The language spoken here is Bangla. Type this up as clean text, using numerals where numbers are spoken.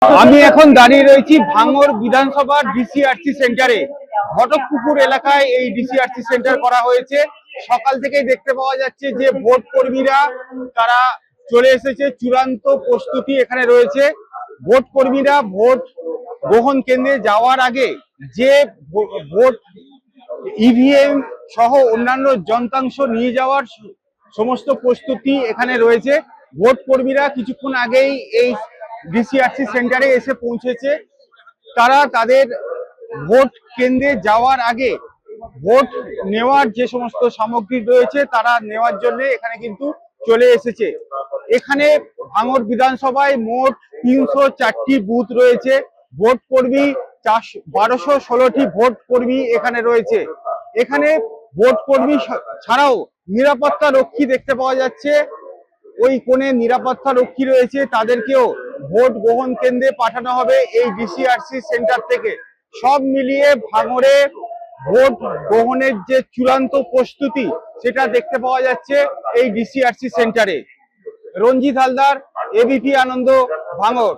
আমি এখন দাঁড়িয়ে রয়েছি ভাঙড় বিধানসভার ডিসিআরসি সেন্টারে। ঘটকপুকুর এলাকায় এই ডিসিআরসি সেন্টার করা হয়েছে। সকাল থেকেই দেখতে পাওয়া যাচ্ছে যে ভোট কর্মীরা তারা চলে এসেছে, চূড়ান্ত প্রস্তুতি এখানে রয়েছে। ভোট কর্মীরা ভোট গ্রহণ কেন্দ্রে যাওয়ার আগে যে ভোট ইভিএম সহ অন্যান্য যন্ত্রাংশ নিয়ে যাওয়ার সমস্ত প্রস্তুতি এখানে রয়েছে। ভোট কর্মীরা কিছুক্ষণ আগেই এই ডিসিআরসি সেন্টারে এসে পৌঁছেছে। তারা তাদের ভোট কেন্দ্রে যাওয়ার আগে ভোট নেওয়ার যে সমস্ত সামগ্রী রয়েছে তারা নেওয়ার জন্য এখানে কিন্তু চলে এসেছে। এখানে ভাঙড় বিধানসভায় মোট 304টি বুথ রয়েছে। ভোট কর্মী 1216টি ভোট কর্মী এখানে রয়েছে। এখানে ভোট কর্মী ছাড়াও নিরাপত্তা রক্ষী দেখতে পাওয়া যাচ্ছে। ওই কোণে নিরাপত্তা রক্ষী রয়েছে, তাদেরকেও ভোট গ্রহণ কেন্দ্রে পাঠানো হবে এই ডিসিআরসি সেন্টার থেকে। সব মিলিয়ে ভাঙড়ে ভোট গ্রহণের যে চূড়ান্ত প্রস্তুতি সেটা দেখতে পাওয়া যাচ্ছে এই ডিসিআরসি সেন্টারে। রঞ্জিত হালদার, এবিপি আনন্দ, ভাঙড়।